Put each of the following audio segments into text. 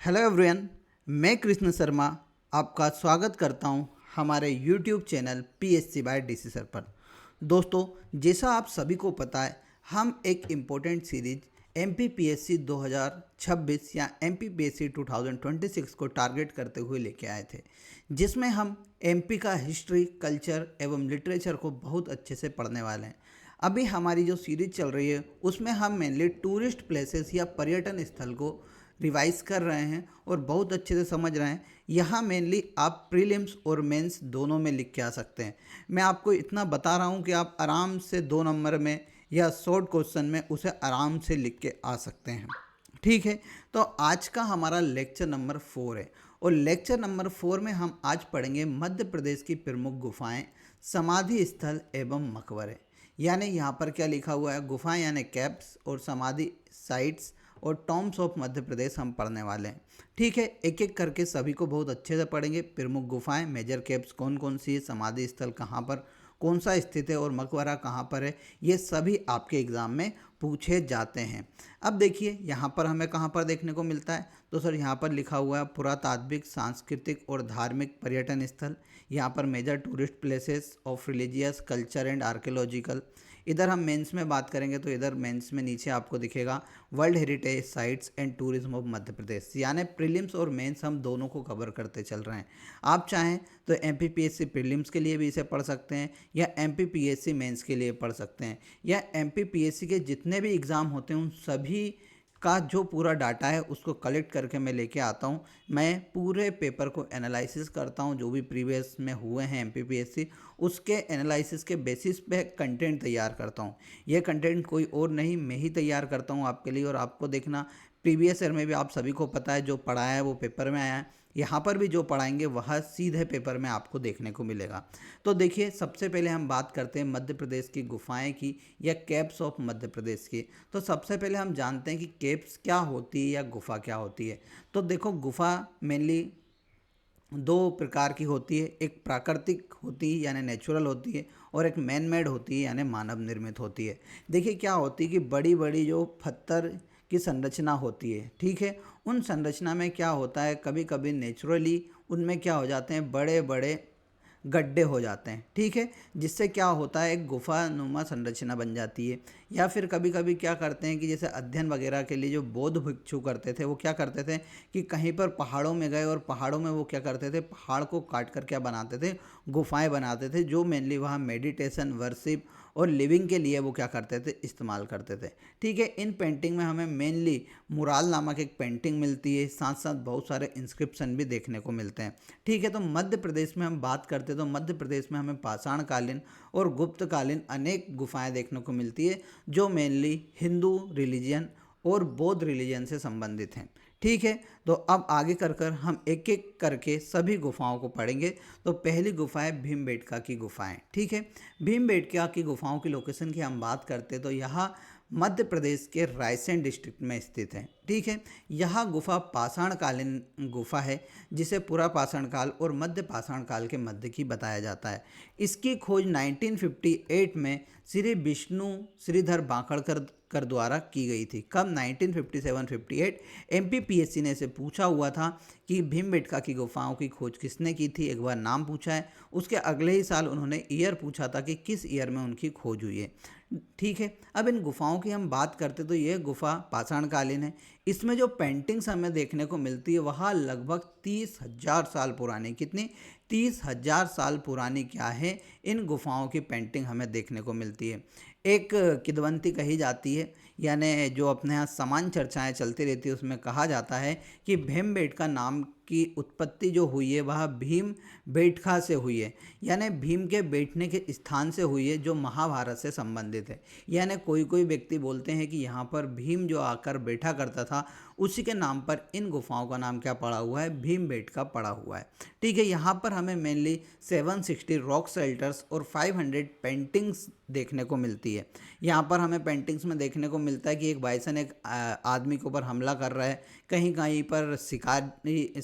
Hello everyone, मैं कृष्ण शर्मा आपका स्वागत करता हूं हमारे YouTube channel PSC by DC sir पर। दोस्तों, जैसा आप सभी को पता है, हम एक इम्पोर्टेंट सीरीज एमपीपीएससी 2026 या एमपीपीएससी 2026 को टारगेट करते हुए लेके आए थे, जिसमें हम एमपी का हिस्ट्री, कल्चर एवं लिटरेचर को बहुत अच्छे से पढ़ने वाले हैं। अभी हमारी जो सीरीज चल रही है उसमें हम मेनली टूरिस्ट प्लेसेस या पर्यटन स्थल को रिवाइज कर रहे हैं और बहुत अच्छे से समझ रहे हैं। यहाँ मेनली आप प्रीलिम्स और मेंस दोनों में लिख के आ सकते हैं। मैं आपको इतना बता रहा हूँ कि आप आराम से 2 नंबर में या शॉर्ट क्वेश्चन में उसे आराम से लिख के आ सकते हैं। ठीक है, तो आज का हमारा लेक्चर नंबर 4 है और लेक्चर नंबर 4 में हम आज पढ़ेंगे मध्य प्रदेश की प्रमुख गुफाएं, समाधि स्थल एवं मकबरे। यानी यहाँ पर क्या लिखा हुआ है, गुफाएं यानी कैप्स और समाधि साइट्स और टॉम्ब्स ऑफ मध्य प्रदेश हम पढ़ने वाले हैं। ठीक है, एक एक करके सभी को बहुत अच्छे से पढ़ेंगे। प्रमुख गुफाएं, मेजर कैप्स कौन कौन सी है, समाधि स्थल कहाँ पर कौन सा स्थित है और मकबरा कहाँ पर है, ये सभी आपके एग्ज़ाम में पूछे जाते हैं। अब देखिए यहाँ पर हमें कहाँ पर देखने को मिलता है, तो सर यहाँ पर लिखा हुआ है पुरातात्विक, सांस्कृतिक और धार्मिक पर्यटन स्थल। यहाँ पर major tourist places of religious, culture and archaeological. इधर हम मेंस में बात करेंगे तो इधर मेंस में नीचे आपको दिखेगा world heritage sites and tourism of Madhya Pradesh. यानी प्रीलिम्स और मेंस हम दोनों को कवर करते चल रहे हैं। आप चाहें तो एमपीपीएससी प्रीलिम्स के लिए भी इसे पढ़ सकते हैं या एमपीपीएससी मेंस के लिए पढ़ सकते हैं, या एमपीपीएससी के जितने भी एग्ज़ाम होते हैं उन सभी का जो पूरा डाटा है उसको कलेक्ट करके मैं लेके आता हूँ। मैं पूरे पेपर को एनालिसिस करता हूँ, जो भी प्रीवियस में हुए हैं एमपीपीएससी उसके एनालिसिस के बेसिस पे कंटेंट तैयार करता हूँ। यह कंटेंट कोई और नहीं, मैं ही तैयार करता हूँ आपके लिए। और आपको देखना, प्रीवियस ईयर में भी आप सभी को पता है जो पढ़ाया है वो पेपर में आया है, यहाँ पर भी जो पढ़ाएंगे वह सीधे पेपर में आपको देखने को मिलेगा। तो देखिए, सबसे पहले हम बात करते हैं मध्य प्रदेश की गुफाएं की या कैप्स ऑफ मध्य प्रदेश की। तो सबसे पहले हम जानते हैं कि कैप्स क्या होती है या गुफा क्या होती है। तो देखो, गुफा मेनली दो प्रकार की होती है। एक प्राकृतिक होती है यानी नेचुरल होती है, और एक मैन मेड होती है यानी मानव निर्मित होती है। देखिए क्या होती है कि बड़ी बड़ी जो पत्थर की संरचना होती है, ठीक है, उन संरचना में क्या होता है, कभी कभी नेचुरली उनमें क्या हो जाते हैं, बड़े बड़े गड्ढे हो जाते हैं। ठीक है, जिससे क्या होता है, एक गुफानुमा संरचना बन जाती है। या फिर कभी कभी क्या करते हैं कि जैसे अध्ययन वगैरह के लिए जो बौद्ध भिक्षु करते थे, वो क्या करते थे कि कहीं पर पहाड़ों में गए और पहाड़ों में वो क्या करते थे, पहाड़ को काट कर क्या बनाते थे, गुफाएं बनाते थे, जो मेनली वहाँ मेडिटेशन, वर्शिप और लिविंग के लिए वो क्या करते थे, इस्तेमाल करते थे। ठीक है, इन पेंटिंग में हमें मेनली मुराल नामक एक पेंटिंग मिलती है, साथ साथ बहुत सारे इंस्क्रिप्शन भी देखने को मिलते हैं। ठीक है, तो मध्य प्रदेश में हम बात करते हैं तो मध्य प्रदेश में हमें पाषाणकालीन और गुप्तकालीन अनेक गुफाएं देखने को मिलती है, जो मेनली हिंदू रिलीजन और बौद्ध रिलीजन से संबंधित हैं। ठीक है, तो अब आगे कर हम एक एक करके सभी गुफाओं को पढ़ेंगे। तो पहली गुफा है भीमबेटका की गुफाएं। ठीक है, भीमबेटका की गुफाओं की लोकेशन की हम बात करते हैं तो यहाँ मध्य प्रदेश के रायसेन डिस्ट्रिक्ट में स्थित है। ठीक है, यह गुफा पाषाणकालीन गुफा है, जिसे पुरा पाषाण काल और मध्य पाषाण काल के मध्य की बताया जाता है। इसकी खोज 1958 में श्री विष्णु श्रीधर बांकड़कर द्वारा की गई थी। कब? 1957-58। एमपीपीएससी ने इसे पूछा हुआ था कि भीमबेटका की गुफाओं की खोज किसने की थी। एक बार नाम पूछा है, उसके अगले ही साल उन्होंने ईयर पूछा था कि किस ईयर में उनकी खोज हुई है। ठीक है, अब इन गुफाओं की हम बात करते तो यह गुफा पाषाणकालीन है। इसमें जो पेंटिंग्स हमें देखने को मिलती है वह लगभग 30,000 साल पुरानी, कितनी, 30,000 साल पुरानी क्या है, इन गुफाओं की पेंटिंग हमें देखने को मिलती है। एक किदवंती कही जाती है, यानी जो अपने यहाँ समान चर्चाएं चलती रहती है, उसमें कहा जाता है कि भीमबेटका नाम की उत्पत्ति जो हुई है वह भीम बेटका से हुई है, यानी भीम के बैठने के स्थान से हुई है, जो महाभारत से संबंधित है। यानी कोई कोई व्यक्ति बोलते हैं कि यहाँ पर भीम जो आकर बैठा करता था, उसी के नाम पर इन गुफाओं का नाम क्या पड़ा हुआ है, भीमबेटका पड़ा हुआ है। ठीक है, यहाँ पर हमें मेनली 760 रॉक शेल्टर्स और 500 पेंटिंग्स देखने को मिलती है। यहाँ पर हमें पेंटिंग्स में देखने को मिलता है कि एक बाइसन एक आदमी के ऊपर हमला कर रहा है, कहीं कहीं पर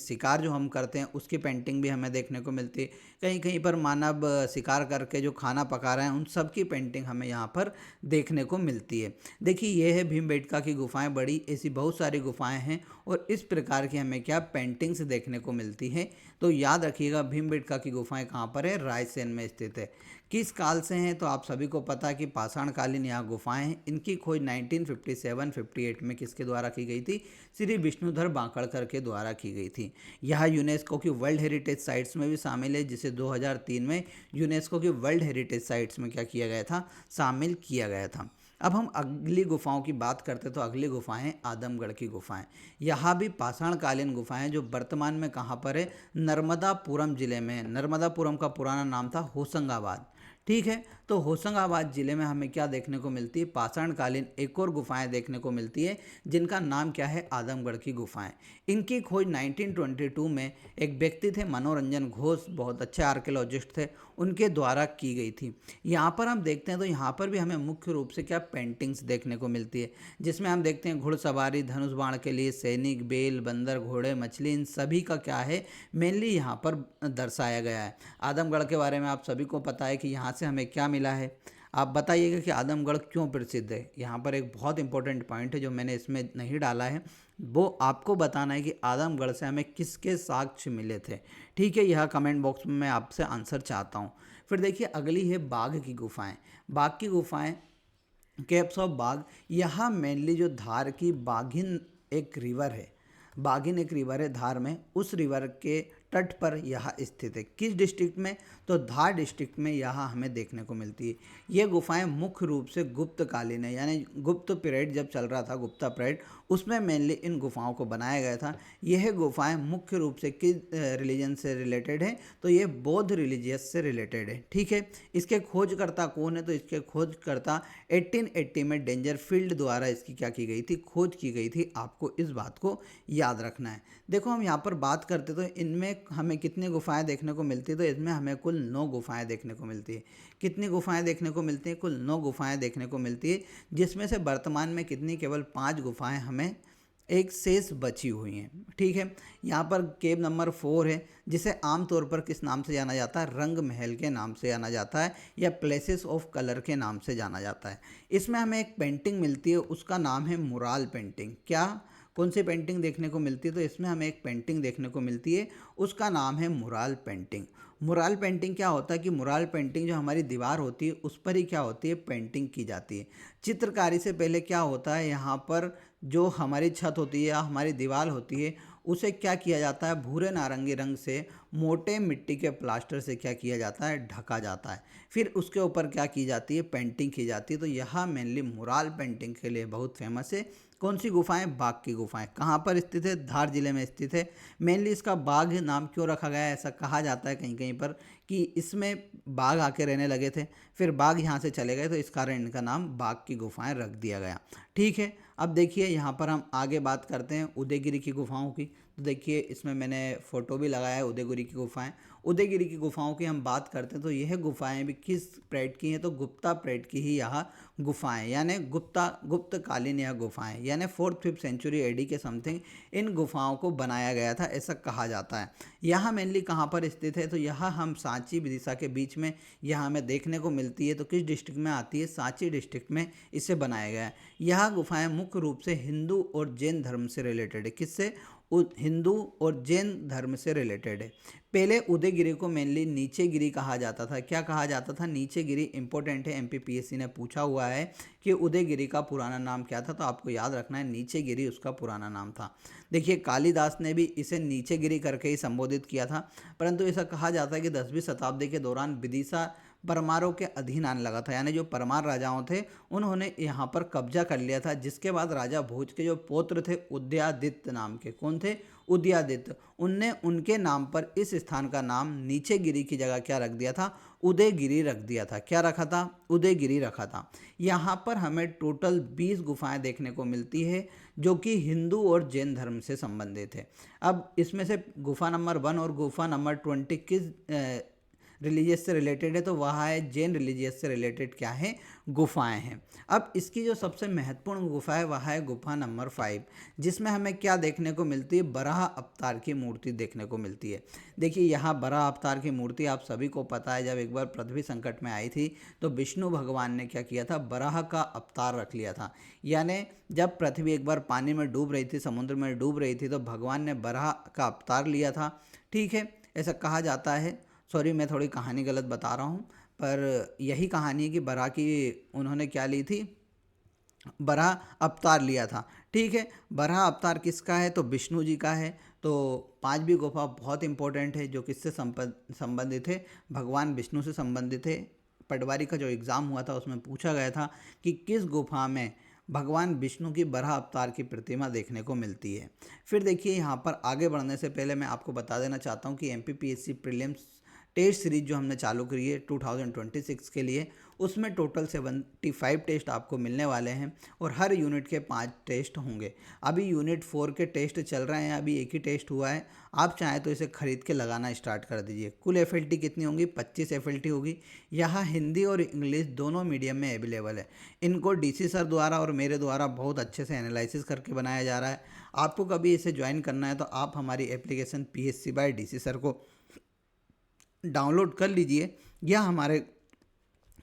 शिकार जो हम करते हैं उसकी पेंटिंग भी हमें देखने को मिलती है, कहीं कहीं पर मानव शिकार करके जो खाना पका रहे हैं उन सब की पेंटिंग हमें यहाँ पर देखने को मिलती है। देखिए, ये है भीमबेटका की गुफाएं। बड़ी ऐसी बहुत सारी गुफाएं गुफाएं हैं और इस प्रकार की हमें क्या पेंटिंग्स देखने को मिलती है। तो याद रखिएगा भीमबेटका की गुफाएं कहाँ पर है, रायसेन में स्थित है। किस काल से हैं, तो आप सभी को पता है कि पाषाणकालीन यहाँ गुफाएं हैं। इनकी खोज 1957-58 में किसके द्वारा की गई थी, श्री विष्णुधर बांकड़कर के द्वारा की गई थी। यह यूनेस्को की वर्ल्ड हेरिटेज साइट्स में भी शामिल है, जिसे 2003 में यूनेस्को की वर्ल्ड हेरिटेज साइट्स में क्या किया गया था, शामिल किया गया था। अब हम अगली गुफाओं की बात करते तो अगली गुफाएं हैं आदमगढ़ की गुफाएं। यहाँ भी पाषाणकालीन गुफाएं जो वर्तमान में कहाँ पर है, नर्मदापुरम जिले में है। नर्मदापुरम का पुराना नाम था होशंगाबाद। ठीक है, तो होशंगाबाद जिले में हमें क्या देखने को मिलती है, पाषाणकालीन एक और गुफाएं देखने को मिलती है जिनका नाम क्या है, आदमगढ़ की गुफाएं। इनकी खोज 1922 में एक व्यक्ति थे मनोरंजन घोष, बहुत अच्छे आर्कियोलॉजिस्ट थे, उनके द्वारा की गई थी। यहाँ पर हम देखते हैं तो यहाँ पर भी हमें मुख्य रूप से क्या पेंटिंग्स देखने को मिलती है, जिसमें हम देखते हैं घुड़सवारी, धनुष बाण के लिए सैनिक, बेल, बंदर, घोड़े, मछली, इन सभी का क्या है, मेनली यहाँ पर दर्शाया गया है। आदमगढ़ के बारे में आप सभी को पता है कि यहाँ से हमें क्या मिला है। आप बताइएगा कि आदमगढ़ क्यों प्रसिद्ध है। यहाँ पर एक बहुत इंपॉर्टेंट पॉइंट है जो मैंने इसमें नहीं डाला है, वो आपको बताना है कि आदमगढ़ से हमें किसके साक्ष्य मिले थे। ठीक है, यह कमेंट बॉक्स में मैं आपसे आंसर चाहता हूँ। फिर देखिए अगली है बाघ की गुफाएं। बाघ की गुफाएं, केव्स ऑफ बाघ। यहाँ मेनली जो धार की बाघिन एक रिवर है, बाघिन एक रिवर है धार में, उस रिवर के तट पर यह स्थित है। किस डिस्ट्रिक्ट में, तो धार डिस्ट्रिक्ट में यहाँ हमें देखने को मिलती है। ये गुफाएं मुख्य रूप से गुप्तकालीन है, यानी गुप्त पीरियड जब चल रहा था, गुप्ता पीरियड, उसमें मेनली इन गुफाओं को बनाया गया था। यह गुफाएं मुख्य रूप से किस रिलीजन से रिलेटेड है, तो ये बौद्ध रिलीजियस से रिलेटेड है। ठीक है, इसके खोजकर्ता कौन है, तो इसके खोजकर्ता 1880 में डेंजरफील्ड द्वारा इसकी क्या की गई थी, खोज की गई थी। आपको इस बात को याद रखना है। देखो हम यहाँ पर बात करते तो इनमें हमें कितनी गुफाएं देखने को मिलती है, तो इसमें हमें कुल 9 गुफाएं देखने को मिलती है। कितनी गुफाएं देखने को मिलती है, कुल 9 गुफाएं देखने को मिलती है, जिसमें से वर्तमान में कितनी, केवल 5 गुफाएं हमें एक शेष बची हुई हैं। ठीक है, यहाँ पर केव नंबर 4 है, जिसे आमतौर पर किस नाम से जाना जाता है, रंग महल के नाम से जाना जाता है, या प्लेसेस ऑफ कलर के नाम से जाना जाता है। इसमें हमें एक पेंटिंग मिलती है, उसका नाम है मुराल पेंटिंग। क्या, कौन सी पेंटिंग देखने को मिलती है, तो इसमें हमें एक पेंटिंग देखने को मिलती है, उसका नाम है मुराल पेंटिंग। मुराल पेंटिंग क्या होता है कि मुराल पेंटिंग जो हमारी दीवार होती है उस पर ही क्या होती है, पेंटिंग की जाती है। चित्रकारी से पहले क्या होता है, यहाँ पर जो हमारी छत होती है या हमारी दीवार होती है उसे क्या किया जाता है, भूरे नारंगी रंग से मोटे मिट्टी के प्लास्टर से क्या किया जाता है, ढका जाता है। फिर उसके ऊपर क्या की जाती है, पेंटिंग की जाती है। तो यह मेनली मुराल पेंटिंग के लिए बहुत फेमस है। कौन सी गुफाएं, बाघ की गुफाएं। कहाँ पर स्थित है, धार जिले में स्थित है। मेनली इसका बाघ नाम क्यों रखा गया है, ऐसा कहा जाता है कहीं कहीं पर कि इसमें बाघ आके रहने लगे थे, फिर बाघ यहाँ से चले गए, तो इस कारण इनका नाम बाघ की गुफाएं रख दिया गया। ठीक है, अब देखिए यहाँ पर हम आगे बात करते हैं उदयगिरी की गुफाओं की। तो देखिए इसमें मैंने फ़ोटो भी लगाया है उदयगिरी की गुफाएं। उदयगिरी की गुफाओं की हम बात करते हैं तो यह गुफाएं भी किस पीरियड की हैं, तो गुप्ता पीरियड की ही यह गुफाएं, यानी गुप्तकालीन यह गुफाएं, यानी 4th-5th सेंचुरी एडी के समथिंग इन गुफाओं को बनाया गया था, ऐसा कहा जाता है। यहाँ मेनली कहाँ पर स्थित है, तो यहाँ हम सांची विदिशा के बीच में यहाँ हमें देखने को मिलती है। तो किस डिस्ट्रिक्ट में आती है, सांची डिस्ट्रिक्ट में इसे बनाया गया है। यह गुफाएं मुख्य रूप से हिंदू और जैन धर्म से रिलेटेड है। किससे, हिंदू और जैन धर्म से रिलेटेड है। पहले उदयगिरी को मेनली नीचेगिरी कहा जाता था। क्या कहा जाता था, नीचेगिरी। इंपॉर्टेंट है, एमपीपीएससी ने पूछा हुआ है कि उदयगिरी का पुराना नाम क्या था, तो आपको याद रखना है नीचेगिरी उसका पुराना नाम था। देखिए कालिदास ने भी इसे नीचेगिरी करके ही संबोधित किया था, परंतु ऐसा कहा जाता है कि 10वीं शताब्दी के दौरान विदिशा परमारों के अधीन आने लगा था, यानी जो परमार राजाओं थे उन्होंने यहाँ पर कब्जा कर लिया था, जिसके बाद राजा भोज के जो पौत्र थे उदयादित्य नाम के, कौन थे, उदयादित्य, उनने उनके नाम पर इस स्थान का नाम नीचेगिरी की जगह क्या रख दिया था, उदयगिरी रख दिया था। क्या रखा था, उदयगिरी रखा था। यहाँ पर हमें टोटल 20 गुफाएं देखने को मिलती है जो कि हिंदू और जैन धर्म से संबंधित है। अब इसमें से गुफा नंबर 1 और गुफा नंबर 20 किस रिलीजियस से रिलेटेड है, तो वह है जैन रिलीजियस से रिलेटेड क्या है, गुफाएं हैं। अब इसकी जो सबसे महत्वपूर्ण गुफा है वह है गुफा नंबर 5, जिसमें हमें क्या देखने को मिलती है, बराह अवतार की मूर्ति देखने को मिलती है। देखिए यहाँ बराह अवतार की मूर्ति आप सभी को पता है, जब एक बार पृथ्वी संकट में आई थी तो विष्णु भगवान ने क्या किया था, बराह का अवतार रख लिया था। यानी जब पृथ्वी एक बार पानी में डूब रही थी, समुद्र में डूब रही थी, तो भगवान ने बराह का अवतार लिया था। ठीक है, ऐसा कहा जाता है। सॉरी, मैं थोड़ी कहानी गलत बता रहा हूँ, पर यही कहानी है कि बराह की उन्होंने क्या ली थी, बराह अवतार लिया था। ठीक है, बराह अवतार किसका है, तो विष्णु जी का है। तो पांचवी गुफा बहुत इंपॉर्टेंट है, जो किससे संबंधित है, भगवान विष्णु से संबंधित है। पटवारी का जो एग्ज़ाम हुआ था उसमें पूछा गया था कि किस गुफा में भगवान विष्णु की बराह अवतार की प्रतिमा देखने को मिलती है। फिर देखिए यहाँ पर आगे बढ़ने से पहले मैं आपको बता देना चाहता हूँ कि MPPSC प्रीलिम्स टेस्ट सीरीज जो हमने चालू करी है 2026 के लिए, उसमें टोटल 75 टेस्ट आपको मिलने वाले हैं और हर यूनिट के 5 टेस्ट होंगे। अभी यूनिट 4 के टेस्ट चल रहे हैं, अभी एक ही टेस्ट हुआ है। आप चाहें तो इसे खरीद के लगाना स्टार्ट कर दीजिए। कुल FLT कितनी होंगी, 25 FLT होगी। यहाँ हिंदी और इंग्लिश दोनों मीडियम में अवेलेबल है। इनको DC सर द्वारा और मेरे द्वारा बहुत अच्छे से एनालिसिस करके बनाया जा रहा है। आपको कभी इसे ज्वाइन करना है तो आप हमारी application PSC by DC sir को डाउनलोड कर लीजिए, या हमारे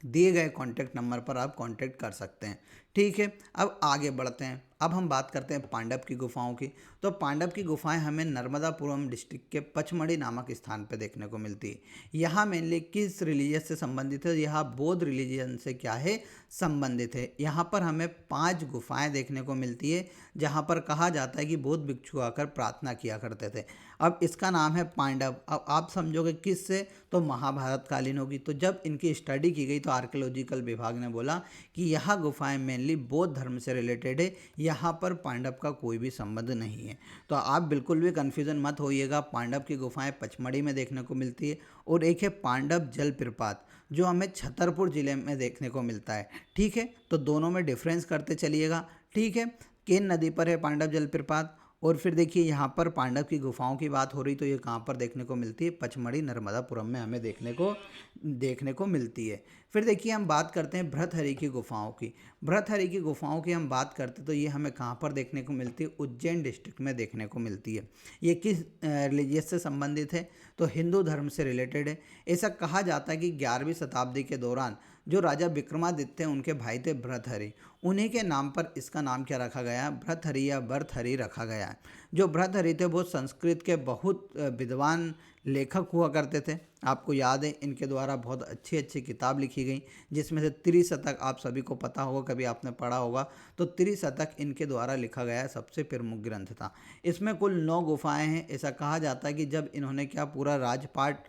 दिए गए कॉन्टैक्ट नंबर पर आप कॉन्टैक्ट कर सकते हैं। ठीक है, अब आगे बढ़ते हैं। अब हम बात करते हैं पांडव की गुफाओं की। तो पांडव की गुफाएं हमें नर्मदापुरम डिस्ट्रिक्ट के पचमढ़ी नामक स्थान पर देखने को मिलती है। यहाँ मेनली किस रिलीजियस से संबंधित है, यहाँ बौद्ध रिलीजन से क्या है, संबंधित है। यहाँ पर हमें 5 गुफाएं देखने को मिलती है, जहाँ पर कहा जाता है कि बौद्ध भिक्षु आकर प्रार्थना किया करते थे। अब इसका नाम है पांडव। अब आप समझोगे किससे, तो महाभारत कालीन होगी। तो जब इनकी स्टडी की गई तो आर्कियोलॉजिकल विभाग ने बोला कि यह गुफाएं मेनली बौद्ध धर्म से रिलेटेड है, यहाँ पर पांडव का कोई भी संबंध नहीं है। तो आप बिल्कुल भी कन्फ्यूज़न मत होइएगा। पांडव की गुफाएं पचमढ़ी में देखने को मिलती है, और एक है पांडव जलप्रपात जो हमें छतरपुर ज़िले में देखने को मिलता है। ठीक है, तो दोनों में डिफरेंस करते चलिएगा। ठीक है, केन नदी पर है पांडव जलप्रपात। और फिर देखिए यहाँ पर पांडव की गुफाओं की बात हो रही, तो ये कहाँ पर देखने को मिलती है, पचमढ़ी नर्मदापुरम में हमें देखने को मिलती है। फिर देखिए हम बात करते हैं भृतहरि की गुफाओं की। भृतहरि की गुफाओं की हम बात करते तो ये हमें कहाँ पर देखने को मिलती है, उज्जैन डिस्ट्रिक्ट में देखने को मिलती है। ये किस रिलीजियस से संबंधित है, तो हिंदू धर्म से रिलेटेड है। ऐसा कहा जाता है कि 11वीं शताब्दी के दौरान जो राजा विक्रमादित्य उनके भाई थे भृतहरि, उन्हीं के नाम पर इसका नाम क्या रखा गया, भृतहरि या भर्तहरि रखा गया है। जो भृतहरि थे वो संस्कृत के बहुत विद्वान लेखक हुआ करते थे। आपको याद है इनके द्वारा बहुत अच्छी अच्छी किताब लिखी गई, जिसमें से त्रिशतक आप सभी को पता होगा, कभी आपने पढ़ा होगा। तो त्रिशतक इनके द्वारा लिखा गया सबसे प्रमुख ग्रंथ था। इसमें कुल 9 गुफाएं हैं। ऐसा कहा जाता है कि जब इन्होंने क्या पूरा राजपाट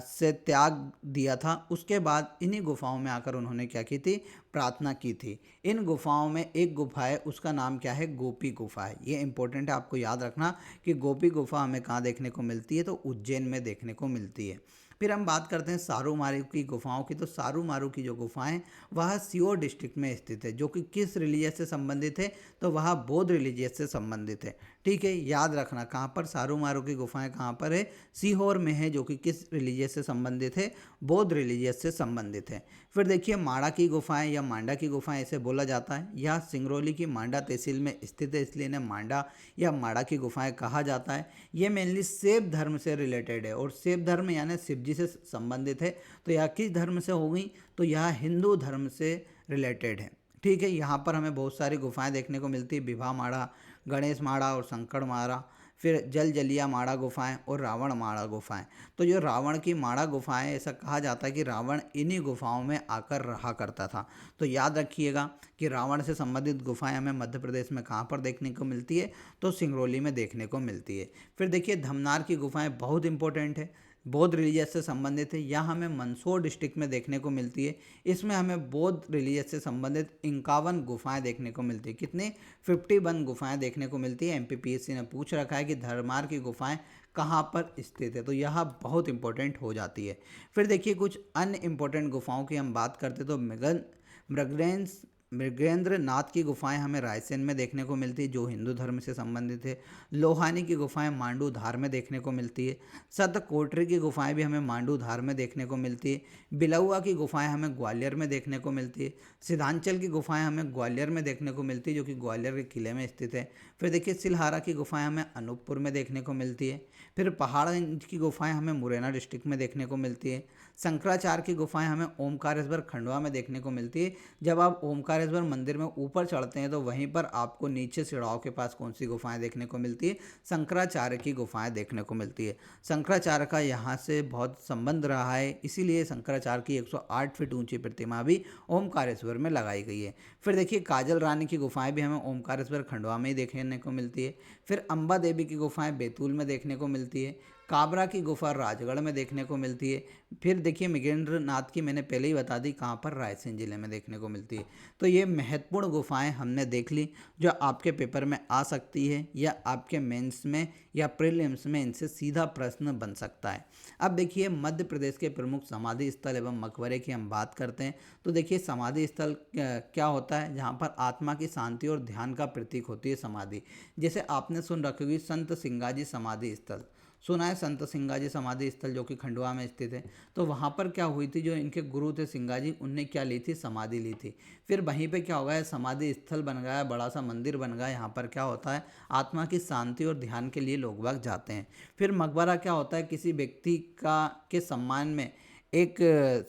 से त्याग दिया था, उसके बाद इन्हीं गुफाओं में आकर उन्होंने क्या की थी, प्रार्थना की थी। इन गुफाओं में एक गुफा है, उसका नाम क्या है, गोपी गुफा है। ये इंपॉर्टेंट है, आपको याद रखना कि गोपी गुफा हमें कहाँ देखने को मिलती है, तो उज्जैन में देखने को मिलती है। फिर हम बात करते हैं सारू मारू की गुफाओं की। तो सारू मारू की जो गुफाएं वह सीओर डिस्ट्रिक्ट में स्थित है, जो कि किस रिलीजियस से संबंधित है, तो वह बौद्ध रिलीजियस से संबंधित है। ठीक है, याद रखना कहाँ पर सारू मारू की गुफाएं कहाँ पर है, सीहोर में है, जो कि किस रिलीजियस से संबंधित है, बौद्ध रिलीजियस से संबंधित है। फिर देखिए माड़ा की गुफाएं या मांडा की गुफाएं ऐसे बोला जाता है। यह सिंगरौली की मांडा तहसील में स्थित है, इसलिए इन्हें मांडा या माड़ा की गुफाएं कहा जाता है। ये मेनली शैव धर्म से रिलेटेड है, और शैव धर्म यानी शिव जी से संबंधित है। तो यह किस धर्म से होगी, तो यह हिंदू धर्म से रिलेटेड है। ठीक है, यहाँ पर हमें बहुत सारी गुफाएं देखने को मिलती है, विभा माड़ा, गणेश माड़ा और शंकर माड़ा। फिर जल जलिया माड़ा गुफाएं और रावण माड़ा गुफाएं। तो जो रावण की माड़ा गुफाएं, ऐसा कहा जाता है कि रावण इन्हीं गुफाओं में आकर रहा करता था। तो याद रखिएगा कि रावण से संबंधित गुफाएं हमें मध्य प्रदेश में कहाँ पर देखने को मिलती है, तो सिंगरौली में देखने को मिलती है। फिर देखिए धमनार की गुफाएं बहुत इंपॉर्टेंट है, बौद्ध रिलीजियस से संबंधित है। यह हमें मंदसौर डिस्ट्रिक्ट में देखने को मिलती है। इसमें हमें बौद्ध रिलीजियस से संबंधित 51 गुफाएं देखने को मिलती है। कितनी, 51 गुफाएं देखने को मिलती है। MPPSC ने पूछ रखा है कि धर्मार की गुफाएं कहाँ पर स्थित है, तो यह बहुत इंपॉर्टेंट हो जाती है। फिर देखिए कुछ अन्य इंपॉर्टेंट गुफाओं की हम बात करते तो मृगन्स मृगेंद्र नाथ की गुफाएं हमें रायसेन में देखने को मिलती है, जो हिंदू धर्म से संबंधित है। लोहानी की गुफाएं मांडू धार में देखने को मिलती है। सतकोटरी की गुफाएं भी हमें मांडू धार में देखने को मिलती है। बिलौआ की गुफाएं हमें ग्वालियर में देखने को मिलती है। सिद्धांचल की गुफाएं हमें ग्वालियर में देखने को मिलती है, जो कि ग्वालियर के किले में स्थित है। फिर देखिए सिलहारा की गुफाएं हमें अनूपपुर में देखने को मिलती है। फिर पहाड़गंज की गुफाएं हमें मुरैना डिस्ट्रिक्ट में देखने को मिलती है। शंकराचार्य की गुफाएं हमें ओमकारेश्वर खंडवा में देखने को मिलती है। जब आप ओमकारेश्वर मंदिर में ऊपर चढ़ते हैं तो वहीं पर आपको नीचे सिड़ाव के पास कौन सी गुफाएं देखने को मिलती है? शंकराचार्य की गुफाएं देखने को मिलती है। शंकराचार्य का यहाँ से बहुत संबंध रहा है, इसीलिए शंकराचार्य की 108 फीट ऊंची प्रतिमा भी ओमकारेश्वर में लगाई गई है। फिर देखिए काजल रानी की गुफाएं भी हमें ओमकारेश्वर खंडवा में ही देखने को मिलती है। फिर अम्बा देवी की गुफाएं बैतूल में देखने को मिलती है। काबरा की गुफा राजगढ़ में देखने को मिलती है। फिर देखिए मृगेंद्र नाथ की मैंने पहले ही बता दी कहाँ पर, रायसेन जिले में देखने को मिलती है। तो ये महत्वपूर्ण गुफाएं हमने देख ली जो आपके पेपर में आ सकती है या आपके मेंस में या प्रीलिम्स में इनसे सीधा प्रश्न बन सकता है। अब देखिए मध्य प्रदेश के प्रमुख समाधि स्थल एवं मकबरे की हम बात करते हैं। तो देखिए समाधि स्थल क्या होता है? जहाँ पर आत्मा की शांति और ध्यान का प्रतीक होती है समाधि। जैसे आपने सुन रखी होगी संत सिंगाजी समाधि स्थल, सुना है संत सिंगाजी समाधि स्थल, जो कि खंडवा में स्थित है। तो वहाँ पर क्या हुई थी, जो इनके गुरु थे सिंगाजी, उनने क्या ली थी? समाधि ली थी। फिर वहीं पे क्या हो गया, समाधि स्थल बन गया, बड़ा सा मंदिर बन गया। यहाँ पर क्या होता है, आत्मा की शांति और ध्यान के लिए लोग बाग जाते हैं। फिर मकबरा क्या होता है, किसी व्यक्ति का के सम्मान में एक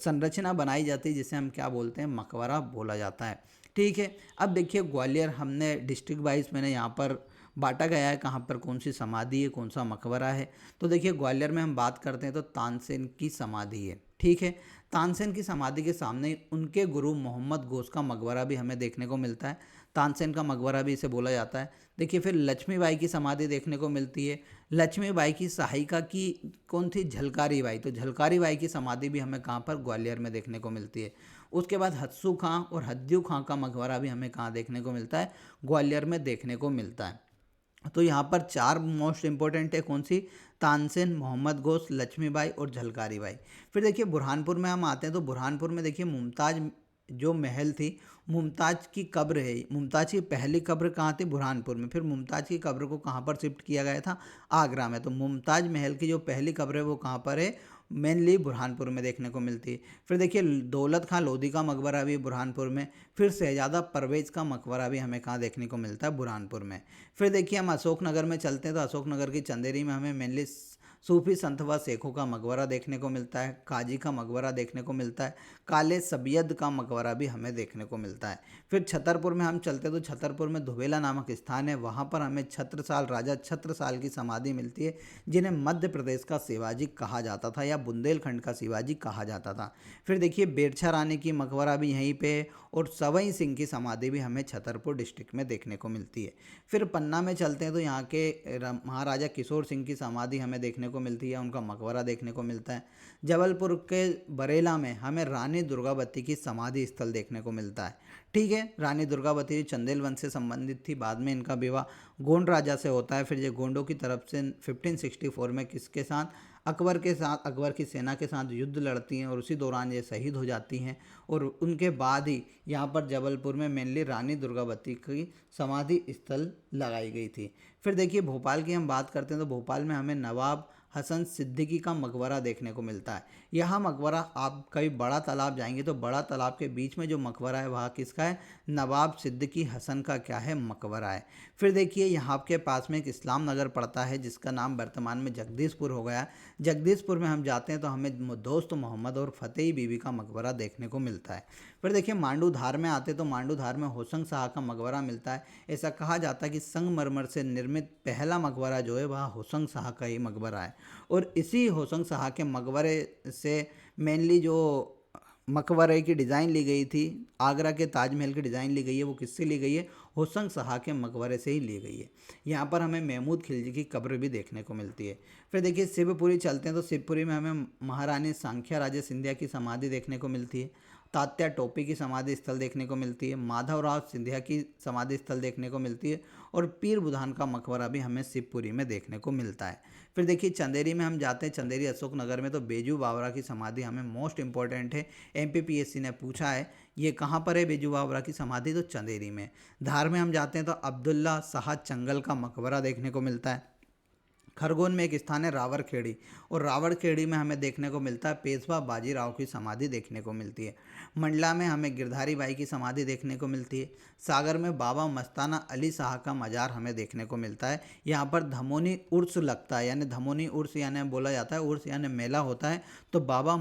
संरचना बनाई जाती है, जिसे हम क्या बोलते हैं, मकबरा बोला जाता है। ठीक है। अब देखिए ग्वालियर हमने डिस्ट्रिक्ट वाइज मैंने यहाँ पर बांटा गया है, कहाँ पर कौन सी समाधि है, कौन सा मकबरा है। तो देखिए ग्वालियर में हम बात करते हैं तो तानसेन की समाधि है। ठीक है। तानसेन की समाधि के सामने उनके गुरु मोहम्मद घोष का मकबरा भी हमें देखने को मिलता है। तानसेन का मकबरा भी इसे बोला जाता है। देखिए फिर लक्ष्मीबाई की समाधि देखने को मिलती है। लक्ष्मीबाई की सहायिका की कौन थी? झलकारी बाई। तो झलकारी बाई की समाधि भी हमें कहाँ पर? ग्वालियर में देखने को मिलती है। उसके बाद हत्सू खां और हद्दू खां का मकबरा भी हमें कहाँ देखने को मिलता है? ग्वालियर में देखने को मिलता है। तो यहाँ पर चार मोस्ट इंपॉर्टेंट है, कौन सी? तानसेन, मोहम्मद घोष, लक्ष्मीबाई और झलकारी बाई। फिर देखिए बुरहानपुर में हम आते हैं तो बुरहानपुर में देखिए मुमताज़ जो महल थी, मुमताज़ की कब्र है। मुमताज़ की पहली कब्र कहाँ थी? बुरहानपुर में। फिर मुमताज़ की कब्र को कहाँ पर शिफ्ट किया गया था? आगरा में। तो मुमताज़ महल की जो पहली कब्र है वो कहाँ पर है? मेनली बुरहानपुर में देखने को मिलती है। फिर देखिए दौलत खां लोधी का मकबरा भी बुरहानपुर में। फिर शहजादा परवेज़ का मकबरा भी हमें कहाँ देखने को मिलता है? बुरहानपुर में। फिर देखिए हम अशोकनगर में चलते हैं तो अशोकनगर की चंदेरी में हमें मेनली सूफी संत व शेखों का मकबरा देखने को मिलता है। काजी का मकबरा देखने को मिलता है। काले सबियद का मकबरा भी हमें देखने को मिलता है। फिर छतरपुर में हम चलते तो छतरपुर में धुबेला नामक स्थान है, वहाँ पर हमें छत्रसाल, राजा छत्रसाल की समाधि मिलती है, जिन्हें मध्य प्रदेश का शिवाजी कहा जाता था या बुंदेलखंड का शिवाजी कहा जाता था। फिर देखिए बेरछा रानी की मकबरा भी यहीं पे है और सवई सिंह की समाधि भी हमें छतरपुर डिस्ट्रिक्ट में देखने को मिलती है। फिर पन्ना में चलते हैं तो यहाँ के महाराजा किशोर सिंह की समाधि हमें देखने को मिलती है, उनका मकबरा देखने को मिलता है। जबलपुर के बरेला में हमें रानी दुर्गावती की समाधि स्थल देखने को मिलता है। ठीक है। रानी दुर्गावती चंदेल वंश से संबंधित थी, बाद में इनका विवाह गोंड राजा से होता है। फिर ये गोंडों की तरफ से 1564 में किसके साथ? अकबर के साथ, अकबर की सेना के साथ युद्ध लड़ती हैं और उसी दौरान ये शहीद हो जाती हैं। और उनके बाद ही यहाँ पर जबलपुर में मेनली रानी दुर्गावती की समाधि स्थल लगाई गई थी। फिर देखिए भोपाल की हम बात करते हैं तो भोपाल में हमें नवाब हसन सिद्दीकी का मकबरा देखने को मिलता है। यह मकबरा, आप कभी बड़ा तालाब जाएंगे तो बड़ा तालाब के बीच में जो मकबरा है वह किसका है? नवाब सिद्दीकी हसन का क्या है? मकबरा है। फिर देखिए यहाँ के पास में एक इस्लाम नगर पड़ता है जिसका नाम वर्तमान में जगदीशपुर हो गया। जगदीशपुर में हम जाते हैं तो हमें दोस्त मोहम्मद और फतेही बीबी का मकबरा देखने को मिलता है। फिर देखिए मांडू धार में आते तो मांडू धार में होशंग शाह का मकबरा मिलता है। ऐसा कहा जाता है कि संगमरमर से निर्मित पहला मकबरा जो है वह होशंग शाह का ही मकबरा है। और इसी होशंग शाह के मकबरे से मेनली जो मकबरे की डिज़ाइन ली गई थी, आगरा के ताजमहल की डिज़ाइन ली गई है, वो किससे ली गई है? होशंग शाह के मकबरे से ही ली गई है। यहाँ पर हमें महमूद खिलजी की कब्र भी देखने को मिलती है। फिर देखिए शिवपुरी चलते हैं तो शिवपुरी में हमें महारानी सांख्या राजे सिंधिया की समाधि देखने को मिलती है। तात्या टोपे की समाधि स्थल देखने को मिलती है, माधवराव सिंधिया की समाधि स्थल देखने को मिलती है और पीर बुधान का मकबरा भी हमें शिवपुरी में देखने को मिलता है। फिर देखिए चंदेरी में हम जाते हैं, चंदेरी अशोक नगर में, तो बेजू बावरा की समाधि हमें मोस्ट इंपॉर्टेंट है, एमपीपीएससी ने पूछा है ये कहाँ पर है बेजू बावरा की समाधि, तो चंदेरी में। धार में हम जाते हैं तो अब्दुल्ला शाह चंगल का मकबरा देखने को मिलता है। खरगोन में एक स्थान है रावरखेड़ी, और रावरखेड़ी में हमें देखने को मिलता है पेशवा बाजीराव की समाधि देखने को मिलती है। मंडला में हमें गिरधारी बाई की समाधि देखने को मिलती है। सागर में बाबा मस्ताना अली शाह का मजार हमें देखने को मिलता है। यहाँ पर धमोनी उर्स लगता है, यानी धमोनी उर्स यानी बोला जाता है, उर्स यानी मेला होता है, तो बाबा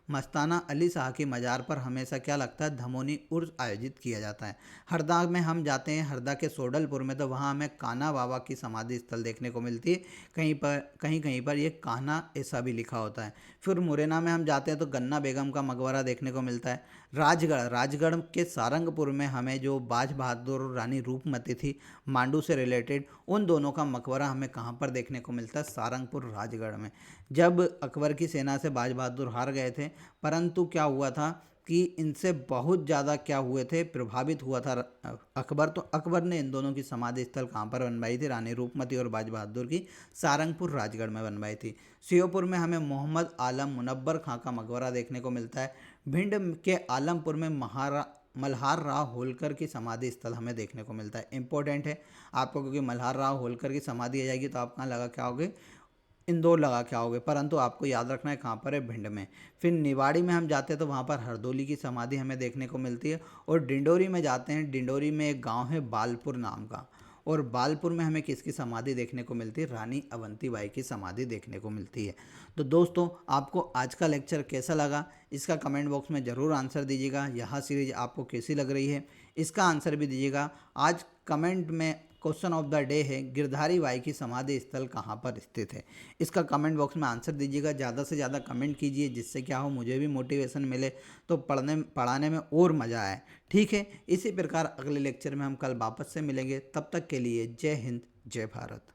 मस्ताना अली शाह की मज़ार पर हमेशा क्या लगता है, धमोनी उर्स आयोजित किया जाता है। हरदा में हम जाते हैं, हरदा के सोडलपुर में, तो वहाँ हमें कान्हा बाबा की समाधि स्थल देखने को मिलती है। कहीं कहीं पर ये कान्हा ऐसा भी लिखा होता है। फिर मुरैना में हम जाते हैं तो गन्ना बेगम का मकबरा देखने को मिलता है। राजगढ़ के सारंगपुर में हमें जो बाज बहादुर और रानी रूपमती थी, मांडू से रिलेटेड, उन दोनों का मकबरा हमें कहाँ पर देखने को मिलता है, सारंगपुर राजगढ़ में। जब अकबर की सेना से बाज बहादुर हार गए थे, परंतु क्या हुआ था कि इनसे बहुत ज़्यादा क्या हुए थे, प्रभावित हुआ था अकबर, तो अकबर ने इन दोनों की समाधि स्थल कहाँ पर बनवाई थी, रानी रूपमती और बाज बहादुर की सारंगपुर राजगढ़ में बनवाई थी। श्योपुर में हमें मोहम्मद आलम मुनव्वर खां का मकबरा देखने को मिलता है। भिंड के आलमपुर में मल्हार राव होलकर की समाधि स्थल हमें देखने को मिलता है। इंपॉर्टेंट है आपको, क्योंकि मल्हार राव होलकर की समाधि आ जाएगी तो आप कहाँ लगा के आओगे, इंदौर लगा के आओगे, परंतु आपको याद रखना है कहाँ पर है, भिंड में। फिर निवाड़ी में हम जाते हैं तो वहाँ पर हरदोली की समाधि हमें देखने को मिलती है। और डिंडोरी में जाते हैं, डिंडोरी में एक गांव है बालपुर नाम का, और बालपुर में हमें किसकी समाधि देखने को मिलती है, रानी अवंतीबाई की समाधि देखने को मिलती है। तो दोस्तों आपको आज का लेक्चर कैसा लगा, इसका कमेंट बॉक्स में ज़रूर आंसर दीजिएगा। यह सीरीज आपको कैसी लग रही है इसका आंसर भी दीजिएगा। आज कमेंट में क्वेश्चन ऑफ द डे है, गिरधारी बाई की समाधि स्थल कहाँ पर स्थित है, इसका कमेंट बॉक्स में आंसर दीजिएगा। ज़्यादा से ज़्यादा कमेंट कीजिए, जिससे क्या हो, मुझे भी मोटिवेशन मिले, तो पढ़ाने में और मज़ा आए। ठीक है, इसी प्रकार अगले लेक्चर में हम कल वापस से मिलेंगे। तब तक के लिए जय हिंद, जय भारत।